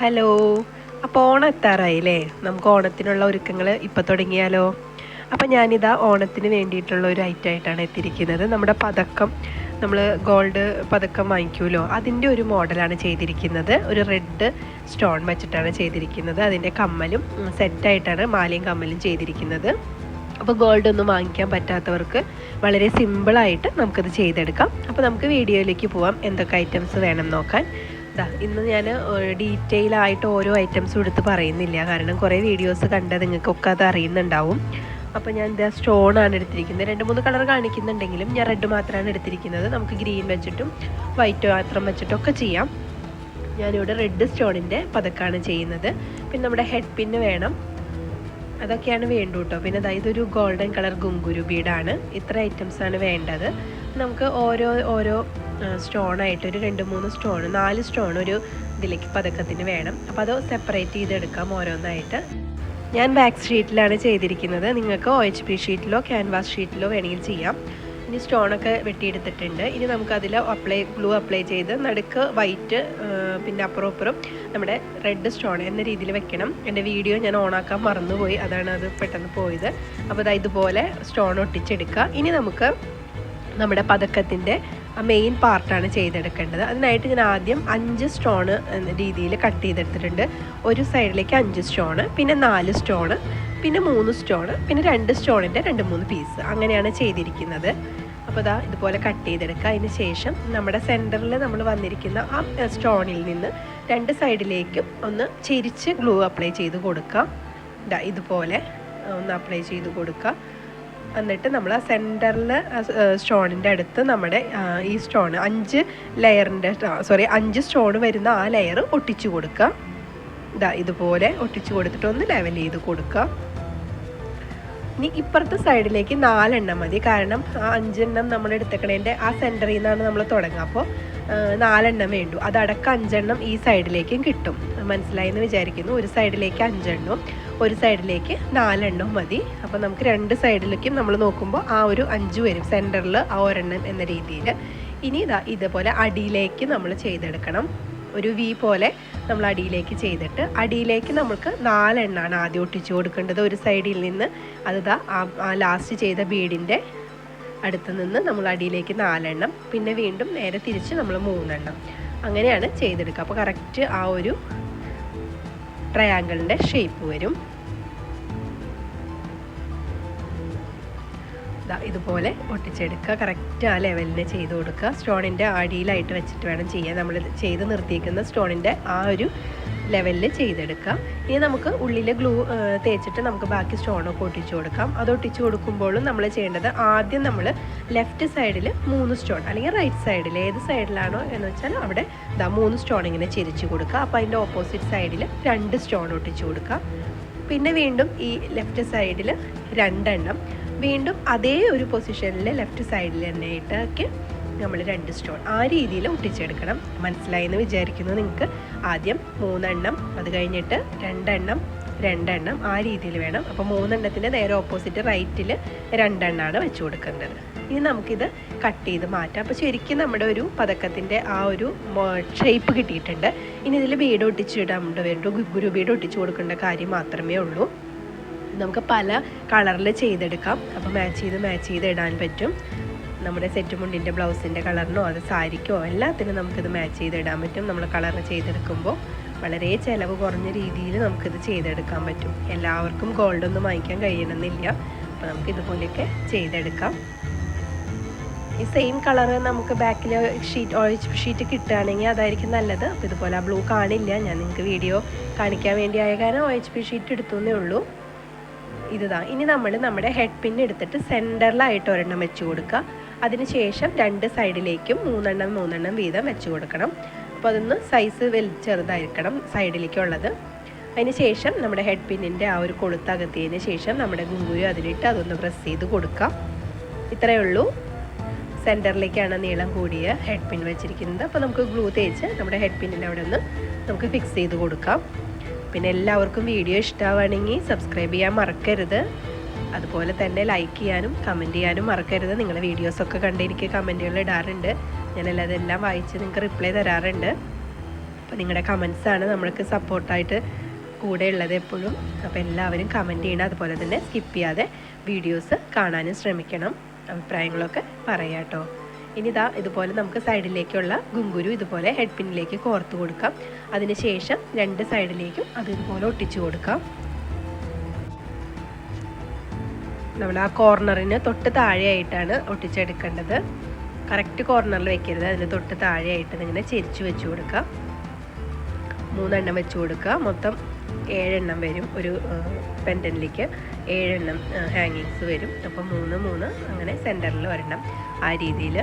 Hello. അപ്പോൾ ഓണം എത്താറായില്ലേ? നമുക്ക് ഓണത്തിനുള്ള ഒരുക്കങ്ങൾ ഇപ്പം തുടങ്ങിയാലോ? അപ്പം ഞാനിതാ ഓണത്തിന് വേണ്ടിയിട്ടുള്ള ഒരു ഐറ്റമായിട്ടാണ് എത്തിയിരിക്കുന്നത്. നമ്മുടെ പതക്കം, നമ്മൾ ഗോൾഡ് പതക്കം വാങ്ങിക്കുമല്ലോ, അതിൻ്റെ ഒരു മോഡലാണ് ചെയ്തിരിക്കുന്നത്. ഒരു റെഡ് സ്റ്റോൺ വെച്ചിട്ടാണ് ചെയ്തിരിക്കുന്നത്. അതിൻ്റെ കമ്മലും സെറ്റായിട്ടാണ് മാലയും കമ്മലും ചെയ്തിരിക്കുന്നത്. അപ്പോൾ ഗോൾഡ് ഒന്നും വാങ്ങിക്കാൻ പറ്റാത്തവർക്ക് വളരെ സിമ്പിളായിട്ട് നമുക്കത് ചെയ്തെടുക്കാം. അപ്പോൾ നമുക്ക് വീഡിയോയിലേക്ക് പോവാം. എന്തൊക്കെ ഐറ്റംസ് വേണം നോക്കാൻ. ഇന്ന് ഞാൻ ഡീറ്റെയിൽ ആയിട്ട് ഓരോ ഐറ്റംസും എടുത്ത് പറയുന്നില്ല, കാരണം കുറേ വീഡിയോസ് കണ്ടാൽ നിങ്ങൾക്കൊക്കെ അത് അറിയുന്നുണ്ടാവും. അപ്പോൾ ഞാൻ ഇതാ സ്റ്റോണാണ് എടുത്തിരിക്കുന്നത്. 2-3 കളർ കാണിക്കുന്നുണ്ടെങ്കിലും ഞാൻ റെഡ് മാത്രമാണ് എടുത്തിരിക്കുന്നത്. നമുക്ക് ഗ്രീൻ വെച്ചിട്ടും വൈറ്റ് മാത്രം വെച്ചിട്ടൊക്കെ ചെയ്യാം. ഞാനിവിടെ റെഡ് സ്റ്റോണിൻ്റെ പതക്കാണ് ചെയ്യുന്നത്. പിന്നെ നമ്മുടെ ഹെഡ് പിന്ന് വേണം, അതൊക്കെയാണ് വേണ്ടു കേട്ടോ. പിന്നെ ഇതൊരു ഗോൾഡൻ കളർ ഗുങ്കുരു ബീഡാണ്. ഇത്ര ഐറ്റംസാണ് വേണ്ടത്. നമുക്ക് ഓരോ സ്റ്റോണായിട്ട് ഒരു 2-3 സ്റ്റോൺ, 4 സ്റ്റോൺ ഒരു ഇതിലേക്ക് പതക്കത്തിന് വേണം. അപ്പോൾ അത് സെപ്പറേറ്റ് ചെയ്തെടുക്കാം ഓരോന്നായിട്ട്. ഞാൻ വാക്സ് ഷീറ്റിലാണ് ചെയ്തിരിക്കുന്നത്. നിങ്ങൾക്ക് OHP ഷീറ്റിലോ ക്യാൻവാസ് ഷീറ്റിലോ വേണമെങ്കിൽ ചെയ്യാം. ഇനി സ്റ്റോണൊക്കെ വെട്ടിയെടുത്തിട്ടുണ്ട്. ഇനി നമുക്കതിൽ ഗ്ലൂ അപ്ലൈ ചെയ്ത് നടുക്ക് വൈറ്റ്, പിന്നെ അപ്പുറം നമ്മുടെ റെഡ് സ്റ്റോൺ എന്ന രീതിയിൽ വെക്കണം. എൻ്റെ വീഡിയോ ഞാൻ ഓണാക്കാൻ മറന്നുപോയി, അതാണ് അത് പെട്ടെന്ന് പോയത്. അപ്പോൾ ഇതുപോലെ സ്റ്റോൺ ഒട്ടിച്ചെടുക്കുക. ഇനി നമുക്ക് നമ്മുടെ പതക്കത്തിൻ്റെ മെയിൻ പാർട്ടാണ് ചെയ്തെടുക്കേണ്ടത്. അതിനായിട്ട് ഞാൻ ആദ്യം 5 സ്റ്റോണ് എന്ന രീതിയിൽ കട്ട് ചെയ്തെടുത്തിട്ടുണ്ട്. ഒരു സൈഡിലേക്ക് 5 സ്റ്റോണ്, പിന്നെ 4 സ്റ്റോണ്, പിന്നെ 3 സ്റ്റോണ്, പിന്നെ 2 സ്റ്റോണിൻ്റെ 2-3 പീസ്, അങ്ങനെയാണ് ചെയ്തിരിക്കുന്നത്. അപ്പോൾ ഇതുപോലെ കട്ട് ചെയ്തെടുക്കുക. അതിന് ശേഷം നമ്മുടെ സെൻറ്ററിൽ നമ്മൾ വന്നിരിക്കുന്ന ആ സ്റ്റോണിൽ നിന്ന് 2 സൈഡിലേക്കും ഒന്ന് ചെരിച്ച് ഗ്ലൂ അപ്ലൈ ചെയ്ത് കൊടുക്കുക. ഇതുപോലെ ഒന്ന് അപ്ലൈ ചെയ്ത് കൊടുക്കുക. എന്നിട്ട് നമ്മൾ ആ സെൻറ്ററിൽ സ്റ്റോണിൻ്റെ അടുത്ത് നമ്മുടെ ഈ സ്റ്റോൺ 5 സ്റ്റോൺ വരുന്ന ആ ലെയർ ഒട്ടിച്ചു കൊടുക്കുക. ഇതുപോലെ ഒട്ടിച്ചു കൊടുത്തിട്ട് ഒന്ന് ലെവൽ ചെയ്ത് കൊടുക്കുക. ഇനി ഇപ്പുറത്തെ സൈഡിലേക്ക് 4 എണ്ണം മതി, കാരണം ആ 5 എണ്ണം നമ്മൾ എടുത്തേക്കണേൻ്റെ ആ സെൻറ്ററിൽ നിന്നാണ് നമ്മൾ തുടങ്ങുക. അപ്പോൾ 4 എണ്ണം വേണ്ടു. അതടക്കം 5 എണ്ണം ഈ സൈഡിലേക്കും കിട്ടും. മനസ്സിലായി എന്ന് വിചാരിക്കുന്നു. ഒരു സൈഡിലേക്ക് 5 എണ്ണവും ഒരു സൈഡിലേക്ക് 4 എണ്ണവും മതി. അപ്പോൾ നമുക്ക് 2 സൈഡിലേക്കും നമ്മൾ നോക്കുമ്പോൾ ആ ഒരു 5 വരും, സെൻറ്ററിൽ ആ ഒരെണ്ണം എന്ന രീതിയിൽ. ഇനി ഇതുപോലെ അടിയിലേക്ക് നമ്മൾ ചെയ്തെടുക്കണം. ഒരു വി പോലെ നമ്മൾ അടിയിലേക്ക് ചെയ്തിട്ട് അടിയിലേക്ക് നമുക്ക് 4 എണ്ണമാണ് ആദ്യം ഒട്ടിച്ചു കൊടുക്കേണ്ടത്. ഒരു സൈഡിൽ നിന്ന് അത് ആ ലാസ്റ്റ് ചെയ്ത ബീഡിൻ്റെ അടുത്ത് നിന്ന് നമ്മൾ അടിയിലേക്ക് 4 എണ്ണം, പിന്നെ വീണ്ടും നേരെ തിരിച്ച് നമ്മൾ 3 എണ്ണം, അങ്ങനെയാണ് ചെയ്തെടുക്കുക. അപ്പോൾ കറക്റ്റ് ആ ഒരു ട്രയാങ്കിളിൻ്റെ ഷേപ്പ് വരും. ഇതുപോലെ ഒട്ടിച്ചെടുക്കുക. കറക്റ്റ് ആ ലെവലിന് ചെയ്ത് കൊടുക്കുക. സ്റ്റോണിൻ്റെ അടിയിലായിട്ട് വെച്ചിട്ട് വേണം ചെയ്യാൻ. നമ്മൾ ചെയ്ത് നിർത്തിയിരിക്കുന്ന സ്റ്റോണിൻ്റെ ആ ഒരു ലെവലിൽ ചെയ്തെടുക്കുക. ഇനി നമുക്ക് ഉള്ളിൽ ഗ്ലൂ തേച്ചിട്ട് നമുക്ക് ബാക്കി സ്റ്റോണൊക്കെ ഒട്ടിച്ചു കൊടുക്കാം. അത് ഒട്ടിച്ചു കൊടുക്കുമ്പോഴും നമ്മൾ ചെയ്യേണ്ടത് ആദ്യം നമ്മൾ ലെഫ്റ്റ് സൈഡിൽ 3 സ്റ്റോൺ, അല്ലെങ്കിൽ റൈറ്റ് സൈഡിൽ ഏത് സൈഡിലാണോ എന്ന് വെച്ചാൽ അവിടെ 3 സ്റ്റോൺ ഇങ്ങനെ ചെരിച്ച് കൊടുക്കുക. അപ്പോൾ അതിൻ്റെ ഓപ്പോസിറ്റ് സൈഡിൽ 2 സ്റ്റോൺ ഒട്ടിച്ചു കൊടുക്കുക. പിന്നെ വീണ്ടും ഈ ലെഫ്റ്റ് സൈഡിൽ 2 എണ്ണം, വീണ്ടും അതേ ഒരു പൊസിഷനിൽ ലെഫ്റ്റ് സൈഡിൽ തന്നെ ഇട്ടൊക്കെ നമ്മൾ 2 സ്റ്റോൺ ആ രീതിയിൽ ഒട്ടിച്ചെടുക്കണം. മനസ്സിലായി എന്ന് വിചാരിക്കുന്നു നിങ്ങൾക്ക്. ആദ്യം 3 എണ്ണം, അത് കഴിഞ്ഞിട്ട് 2 എണ്ണം, 2 എണ്ണം, ആ രീതിയിൽ വേണം. അപ്പോൾ 3 എണ്ണത്തിൻ്റെ നേരെ ഓപ്പോസിറ്റ് റൈറ്റിൽ 2 എണ്ണമാണ് വെച്ച് കൊടുക്കേണ്ടത്. ഇനി നമുക്കിത് കട്ട് ചെയ്ത് മാറ്റാം. അപ്പോൾ ശരിക്കും നമ്മുടെ ഒരു പതക്കത്തിൻ്റെ ആ ഒരു ഷേപ്പ് കിട്ടിയിട്ടുണ്ട്. ഇനി ഇതിൽ ബീഡ് ഒട്ടിച്ചിടാൻ വേണ്ടി ഗുരു ബീഡ് ഒട്ടിച്ച് കൊടുക്കേണ്ട കാര്യം മാത്രമേ ഉള്ളൂ. നമുക്ക് പല കളറിൽ ചെയ്തെടുക്കാം. അപ്പോൾ മാച്ച് ചെയ്ത് ഇടാൻ പറ്റും. നമ്മുടെ സെറ്റ് മുണ്ടിൻ്റെ ബ്ലൗസിൻ്റെ കളറിനോ അത് സാരിക്കോ എല്ലാത്തിനും നമുക്കിത് മാച്ച് ചെയ്തിടാൻ പറ്റും. നമ്മൾ കളർ ചെയ്തെടുക്കുമ്പോൾ വളരെ ചിലവ് കുറഞ്ഞ രീതിയിൽ നമുക്കിത് ചെയ്തെടുക്കാൻ പറ്റും. എല്ലാവർക്കും ഗോൾഡൊന്നും വാങ്ങിക്കാൻ കഴിയണമെന്നില്ല. അപ്പോൾ നമുക്ക് ഇതുപോലെയൊക്കെ ചെയ്തെടുക്കാം. ഈ സെയിം കളർ നമുക്ക് ബാക്കിൽ OHP ഷീറ്റ് കിട്ടുകയാണെങ്കിൽ അതായിരിക്കും നല്ലത്. അപ്പോൾ ഇതുപോലെ ആ ബ്ലൂ കാണില്ല, ഞാൻ നിങ്ങൾക്ക് വീഡിയോ കാണിക്കാൻ വേണ്ടി ആയ കാരണം OHP ഷീറ്റ് എടുത്തേ ഉള്ളൂ. ഇനി നമ്മൾ നമ്മുടെ ഹെഡ് പിൻ എടുത്തിട്ട് സെൻറ്ററിലായിട്ട് ഒരെണ്ണം വെച്ച് കൊടുക്കുക. അതിനുശേഷം 2 സൈഡിലേക്കും 3 എണ്ണം വീതം വെച്ച് കൊടുക്കണം. അപ്പോൾ അതൊന്ന് സൈസ് ചെറുതായിരിക്കണം സൈഡിലേക്കുള്ളത്. അതിന് ശേഷം നമ്മുടെ ഹെഡ് പിന്നിൻ്റെ ആ ഒരു കൊളുത്തകത്തിയതിന് ശേഷം നമ്മുടെ ഗുങ്കുരു അതിലിട്ട് അതൊന്ന് പ്രസ് ചെയ്ത് കൊടുക്കാം. ഇത്രയേ ഉള്ളൂ. സെൻറ്ററിലേക്കാണ് നീളം കൂടിയ ഹെഡ് പിൻ വെച്ചിരിക്കുന്നത്. അപ്പോൾ നമുക്ക് ഗ്ലൂ തേച്ച് നമ്മുടെ ഹെഡ് പിന്നിൻ്റെ അവിടെ ഒന്ന് നമുക്ക് ഫിക്സ് ചെയ്ത് കൊടുക്കാം. പിന്നെ എല്ലാവർക്കും വീഡിയോ ഇഷ്ടമാവുകയാണെങ്കിൽ സബ്സ്ക്രൈബ് ചെയ്യാൻ മറക്കരുത്. അതുപോലെ തന്നെ ലൈക്ക് ചെയ്യാനും കമൻറ്റ് ചെയ്യാനും മറക്കരുത്. നിങ്ങളുടെ വീഡിയോസൊക്കെ കണ്ട് എനിക്ക് കമൻറ്റുകൾ ഇടാറുണ്ട്. ഞാനതെല്ലാം വായിച്ച് നിങ്ങൾക്ക് റിപ്ലൈ തരാറുണ്ട്. അപ്പോൾ നിങ്ങളുടെ കമൻസാണ് നമ്മൾക്ക് സപ്പോർട്ടായിട്ട് കൂടെ ഉള്ളത് എപ്പോഴും. അപ്പോൾ എല്ലാവരും കമൻറ്റ് ചെയ്യണം. അതുപോലെ തന്നെ സ്കിപ്പ് ചെയ്യാതെ വീഡിയോസ് കാണാനും ശ്രമിക്കണം. അഭിപ്രായങ്ങളൊക്കെ പറയാം കേട്ടോ. ഇനി ഇതുപോലെ നമുക്ക് സൈഡിലേക്കുള്ള ഗുങ്കുരു ഇതുപോലെ ഹെഡ് പിന്നിലേക്ക് കോർത്ത് കൊടുക്കാം. അതിനുശേഷം 2 സൈഡിലേക്കും അത് ഇതുപോലെ ഒട്ടിച്ചു കൊടുക്കാം. നമ്മൾ ആ കോർണറിന് തൊട്ട് താഴെയായിട്ടാണ് ഒട്ടിച്ചെടുക്കേണ്ടത്. കറക്റ്റ് കോർണറിൽ വെക്കരുത്, അതിന് തൊട്ട് താഴെയായിട്ട് ഇങ്ങനെ ചെരിച്ച് വെച്ച് കൊടുക്കുക. 3 എണ്ണം വെച്ച് കൊടുക്കുക. മൊത്തം 7 എണ്ണം വരും. ഒരു പെൻഡൻറ്റിലേക്ക് 7 എണ്ണം ഹാങ്ങിങ്സ് വരും. അപ്പോൾ 3 3 അങ്ങനെ സെൻറ്ററിൽ ഒരെണ്ണം. ആ രീതിയിൽ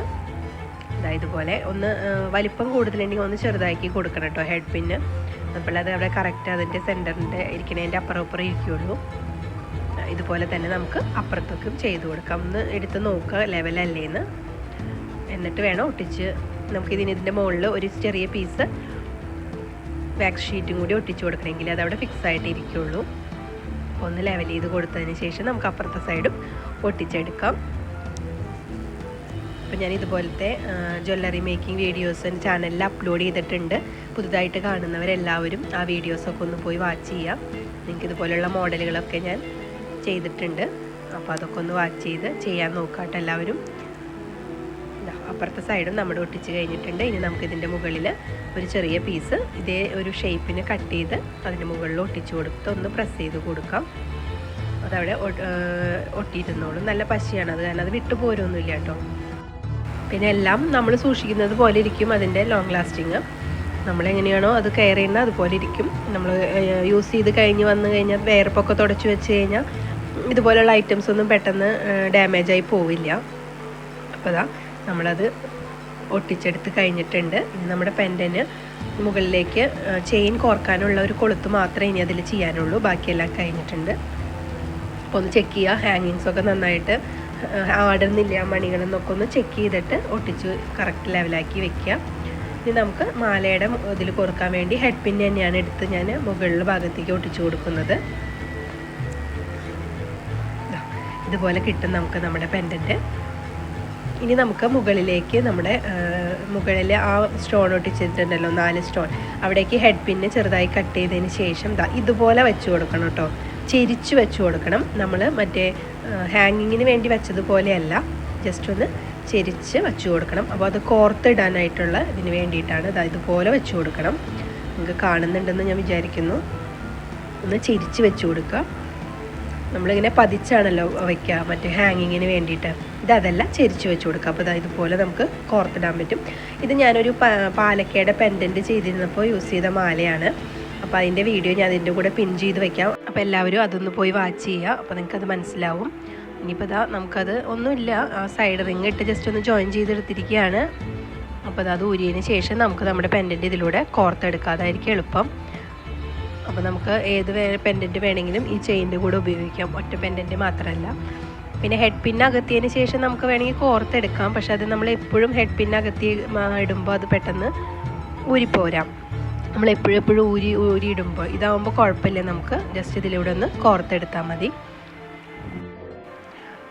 ഇതുപോലെ ഒന്ന് വലിപ്പം കൂടുതലുണ്ടെങ്കിൽ ഒന്ന് ചെറുതാക്കി കൊടുക്കണം കേട്ടോ ഹെഡ് പിന്ന്. അപ്പോൾ അത് അവിടെ കറക്റ്റ് അതിൻ്റെ സെൻറ്ററിൻ്റെ ഇരിക്കുന്നതിൻ്റെ അപ്പുറം ഇരിക്കുകയുള്ളൂ. ഇതുപോലെ തന്നെ നമുക്ക് അപ്പുറത്തേക്കും ചെയ്ത് കൊടുക്കാം. ഒന്ന് എടുത്ത് നോക്കുക ലെവലല്ലേന്ന്. എന്നിട്ട് വേണം ഒട്ടിച്ച്. ഇതിൻ്റെ മുകളിൽ ഒരു ചെറിയ പീസ് വാക്സ് ഷീറ്റും കൂടി ഒട്ടിച്ച് കൊടുക്കണമെങ്കിൽ അതവിടെ ഫിക്സ് ആയിട്ട് ഇരിക്കുകയുള്ളൂ. ഒന്ന് ലെവൽ ചെയ്ത് കൊടുത്തതിന് ശേഷം നമുക്ക് അപ്പുറത്തെ സൈഡും ഒട്ടിച്ചെടുക്കാം. അപ്പോൾ ഞാൻ ഇതുപോലത്തെ ജ്വല്ലറി മേക്കിംഗ് വീഡിയോസ് ചാനലിൽ അപ്ലോഡ് ചെയ്തിട്ടുണ്ട്. പുതുതായിട്ട് കാണുന്നവരെല്ലാവരും ആ വീഡിയോസൊക്കെ ഒന്ന് പോയി വാച്ച് ചെയ്യാം. നിങ്ങൾക്ക് ഇതുപോലെയുള്ള മോഡലുകളൊക്കെ ഞാൻ ചെയ്തിട്ടുണ്ട്. അപ്പോൾ അതൊക്കെ ഒന്ന് വാച്ച് ചെയ്ത് ചെയ്യാൻ നോക്കാട്ടോ എല്ലാവരും. അപ്പുറത്തെ സൈഡും നമ്മൾ ഒട്ടിച്ച് കഴിഞ്ഞിട്ടുണ്ട്. ഇനി നമുക്കിതിൻ്റെ മുകളിൽ ഒരു ചെറിയ പീസ് ഇതേ ഒരു ഷേപ്പിന് കട്ട് ചെയ്ത് അതിൻ്റെ മുകളിൽ ഒട്ടിച്ച് കൊടുത്ത് ഒന്ന് പ്രസ് ചെയ്ത് കൊടുക്കാം. അതവിടെ ഒട്ടിയിരുന്നോളും. നല്ല പശയാണത്, കാരണം അത് വിട്ടു പോരൊന്നുമില്ല കേട്ടോ. പിന്നെ എല്ലാം നമ്മൾ സൂക്ഷിക്കുന്നത് പോലെ ഇരിക്കും അതിൻ്റെ ലോങ് ലാസ്റ്റിങ്. നമ്മളെങ്ങനെയാണോ അത് കെയർ ചെയ്യുന്നത് അതുപോലെ ഇരിക്കും. നമ്മൾ യൂസ് ചെയ്ത് വന്നു കഴിഞ്ഞാൽ വേർപ്പൊക്കെ തുടച്ച് വെച്ച് കഴിഞ്ഞാൽ ഇതുപോലെയുള്ള ഐറ്റംസ് ഒന്നും പെട്ടെന്ന് ഡാമേജായി പോവില്ല. അപ്പോൾ നമ്മളത് ഒട്ടിച്ചെടുത്ത് കഴിഞ്ഞിട്ടുണ്ട്. ഇനി നമ്മുടെ പെൻഡന് മുകളിലേക്ക് ചെയിൻ കോർക്കാനുള്ള ഒരു കൊളുത്ത് മാത്രമേ ഇനി അതിൽ ചെയ്യാനുള്ളൂ. ബാക്കിയെല്ലാം കഴിഞ്ഞിട്ടുണ്ട്. അപ്പോൾ ഒന്ന് ചെക്ക് ചെയ്യുക, ഹാങ്ങിങ്സൊക്കെ നന്നായിട്ട് ആടുന്നില്ല മണികളെന്നൊക്കെ ഒന്ന് ചെക്ക് ചെയ്തിട്ട് ഒട്ടിച്ച് കറക്റ്റ് ലെവലാക്കി വെക്കുക. ഇനി നമുക്ക് മാലയുടെ ഇതിൽ കോർക്കാൻ വേണ്ടി ഹെഡ് പിൻ തന്നെയാണ് എടുത്ത് ഞാൻ മുകളിൽ ഭാഗത്തേക്ക് ഒട്ടിച്ചു കൊടുക്കുന്നത്. ഇതുപോലെ കിട്ടും നമുക്ക് നമ്മുടെ പെൻഡൻറ്റ്. ഇനി നമുക്ക് മുകളിലേക്ക് നമ്മുടെ മുകളിൽ ആ സ്റ്റോൺ ഒട്ടിച്ചിട്ടുണ്ടല്ലോ 4 സ്റ്റോൺ, അവിടേക്ക് ഹെഡ് പിന്ന് ചെറുതായി കട്ട് ചെയ്തതിന് ശേഷം ഇതുപോലെ വെച്ച് കൊടുക്കണം കേട്ടോ. ചെരിച്ച് വെച്ച് കൊടുക്കണം. നമ്മൾ മറ്റേ ഹാങ്ങിങ്ങിന് വേണ്ടി വെച്ചതുപോലെയല്ല, ജസ്റ്റ് ഒന്ന് ചെരിച്ച് വെച്ച് കൊടുക്കണം. അപ്പോൾ അത് കോർത്തിടാനായിട്ടുള്ള ഇതിന് വേണ്ടിയിട്ടാണ് ഇതുപോലെ വെച്ച് കൊടുക്കണം. നിങ്ങൾക്ക് കാണുന്നുണ്ടെന്ന് ഞാൻ വിചാരിക്കുന്നു. ഒന്ന് ചെരിച്ച് വെച്ച് കൊടുക്കുക. നമ്മളിങ്ങനെ പതിച്ചാണല്ലോ വയ്ക്കുക മറ്റേ ഹാങ്ങിങ്ങിന് വേണ്ടിയിട്ട്. അതല്ല, ചെരിച്ച് വെച്ച് കൊടുക്കുക. അപ്പോൾ ഇതുപോലെ നമുക്ക് കോർത്തിടാൻ പറ്റും. ഇത് ഞാനൊരു പാലക്കയുടെ പെൻഡൻറ്റ് ചെയ്തിരുന്നപ്പോൾ യൂസ് ചെയ്ത മാലയാണ്. അപ്പോൾ അതിൻ്റെ വീഡിയോ ഞാൻ അതിൻ്റെ കൂടെ പിൻ ചെയ്ത് വെക്കാം. അപ്പോൾ എല്ലാവരും അതൊന്ന് പോയി വാച്ച് ചെയ്യുക. അപ്പോൾ നിങ്ങൾക്കത് മനസ്സിലാവും. ഇനിയിപ്പോൾ നമുക്കത് ഒന്നുമില്ല, സൈഡ് റിങ് ഇട്ട് ജസ്റ്റ് ഒന്ന് ജോയിൻ ചെയ്തെടുത്തിരിക്കുകയാണ്. അപ്പോൾ അത് ഊരിയതിന് ശേഷം നമുക്ക് നമ്മുടെ പെൻഡൻറ്റ് ഇതിലൂടെ കോർത്തെടുക്കാം. അതായിരിക്കും എളുപ്പം. അപ്പോൾ നമുക്ക് ഏത് പെൻഡൻറ്റ് വേണമെങ്കിലും ഈ ചെയിൻ്റെ കൂടെ ഉപയോഗിക്കാം, ഒറ്റ പെൻഡൻറ്റ് മാത്രമല്ല. പിന്നെ ഹെഡ് പിൻ അകത്തിയതിന് ശേഷം നമുക്ക് വേണമെങ്കിൽ കോർത്തെടുക്കാം. പക്ഷെ അത് നമ്മൾ എപ്പോഴും ഹെഡ് പിൻ അകത്തി ഇടുമ്പോൾ അത് പെട്ടെന്ന് ഊരിപ്പോരാം. നമ്മൾ എപ്പോഴും ഊരി ഇടുമ്പോൾ ഇതാവുമ്പോൾ കുഴപ്പമില്ല, നമുക്ക് ജസ്റ്റ് ഇതിലൂടെ ഒന്ന് കോർത്തെടുത്താൽ മതി.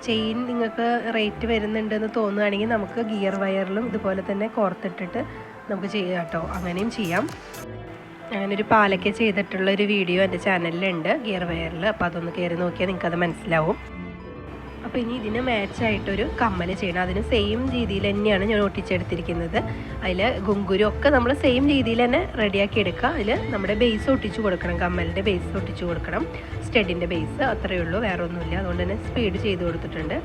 ചെയിൻ നിങ്ങൾക്ക് റേറ്റ് വരുന്നുണ്ടെന്ന് തോന്നുകയാണെങ്കിൽ നമുക്ക് ഗിയർ വയറിലും ഇതുപോലെ തന്നെ കോർത്തിട്ടിട്ട് നമുക്ക് ചെയ്യാം കേട്ടോ. അങ്ങനെയും ചെയ്യാം. അങ്ങനൊരു പാലക്ക ചെയ്തിട്ടുള്ളൊരു വീഡിയോ എൻ്റെ ചാനലിലുണ്ട് ഗിയർ വയറിൽ. അപ്പോൾ അതൊന്ന് കയറി നോക്കിയാൽ നിങ്ങൾക്കത് മനസ്സിലാവും. അപ്പോൾ ഇനി ഇതിന് മാച്ചായിട്ടൊരു കമ്മൽ ചെയ്യണം. അതിന് സെയിം രീതിയിൽ തന്നെയാണ് ഞാൻ ഒട്ടിച്ചെടുത്തിരിക്കുന്നത്. അതിൽ ഗുങ്കുരു ഒക്കെ നമ്മൾ സെയിം രീതിയിൽ തന്നെ റെഡിയാക്കി എടുക്കുക. അതിൽ നമ്മുടെ ബേസ് ഒട്ടിച്ച് കൊടുക്കണം, കമ്മലിൻ്റെ ബേസ് ഒട്ടിച്ച് കൊടുക്കണം, സ്റ്റഡിൻ്റെ ബേസ്. അത്രയേ ഉള്ളൂ, വേറെ ഒന്നുമില്ല. അതുകൊണ്ട് തന്നെ സ്പീഡ് ചെയ്ത് കൊടുത്തിട്ടുണ്ട്.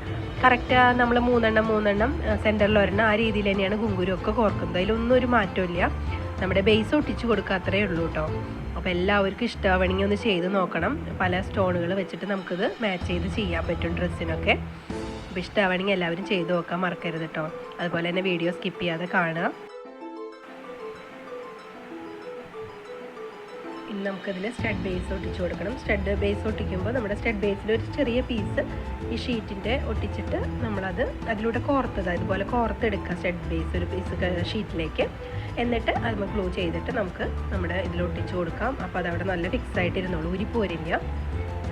കറക്റ്റ് നമ്മൾ 3 എണ്ണം സെൻറ്ററിൽ ഒരെണ്ണം ആ രീതിയിൽ തന്നെയാണ് ഗുങ്കുരു ഒക്കെ കോർക്കുന്നത്. അതിലൊന്നും ഒരു മാറ്റമില്ല. നമ്മുടെ ബേസ് ഒട്ടിച്ച് കൊടുക്കുക, അത്രയേ ഉള്ളൂ കേട്ടോ. അപ്പോൾ എല്ലാവർക്കും ഇഷ്ടമാവണമെങ്കിൽ ഒന്ന് ചെയ്ത് നോക്കണം. പല സ്റ്റോണുകൾ വെച്ചിട്ട് നമുക്കിത് മാച്ച് ചെയ്ത് ചെയ്യാൻ പറ്റും ഡ്രസ്സിനൊക്കെ. അപ്പോൾ ഇഷ്ടമാവണമെങ്കിൽ എല്ലാവരും ചെയ്ത് നോക്കാൻ മറക്കരുത് കേട്ടോ. അതുപോലെ തന്നെ വീഡിയോ സ്കിപ്പ് ചെയ്യാതെ കാണുക. ഇനി നമുക്കതിൽ സ്റ്റഡ് ബേസ് ഒട്ടിച്ച് കൊടുക്കണം. സ്റ്റഡ് ബേസ് ഒട്ടിക്കുമ്പോൾ നമ്മുടെ സ്റ്റഡ് ബേസിൽ ഒരു ചെറിയ പീസ് ഈ ഷീറ്റിൻ്റെ ഒട്ടിച്ചിട്ട് നമ്മളത് അതിലൂടെ കോർത്തത് അതുപോലെ കോർത്തെടുക്കുക. സ്റ്റഡ് ബേസ് ഒരു പീസ് ഷീറ്റിലേക്ക്, എന്നിട്ട് അത് ഗ്ലൂ ചെയ്തിട്ട് നമുക്ക് നമ്മുടെ ഇതിലൊട്ടിച്ച് കൊടുക്കാം. അപ്പോൾ അതവിടെ നല്ല ഫിക്സ് ആയിട്ടിരുന്നോളൂ, ഊരിപ്പോരില്ല.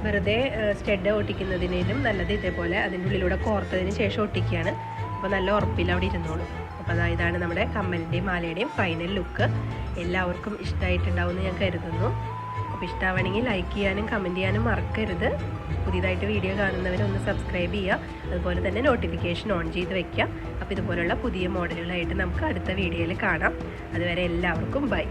വെറുതെ സ്റ്റഡ് ഒട്ടിക്കുന്നതിനും നല്ലത് ഇതേപോലെ അതിൻ്റെ ഉള്ളിലൂടെ കോർത്തതിന് ശേഷം ഒട്ടിക്കുകയാണ്. അപ്പോൾ നല്ല ഉറപ്പിൽ അവിടെ ഇരുന്നോളൂ. അപ്പോൾ ഇതാണ് നമ്മുടെ കമ്മലിൻ്റെയും മാലയുടെയും ഫൈനൽ ലുക്ക്. എല്ലാവർക്കും ഇഷ്ടമായിട്ടുണ്ടാവുമെന്ന് ഞാൻ കരുതുന്നു. അപ്പോൾ ഇഷ്ടമാവണമെങ്കിൽ ലൈക്ക് ചെയ്യാനും കമൻറ്റ് ചെയ്യാനും മറക്കരുത്. പുതിയതായിട്ട് വീഡിയോ കാണുന്നവരൊന്ന് സബ്സ്ക്രൈബ് ചെയ്യുക, അതുപോലെ തന്നെ നോട്ടിഫിക്കേഷൻ ഓൺ ചെയ്ത് വെക്കുക. അപ്പോൾ ഇതുപോലുള്ള പുതിയ മോഡലുകളായിട്ട് നമുക്ക് അടുത്ത വീഡിയോയിൽ കാണാം. അതുവരെ എല്ലാവർക്കും ബൈ.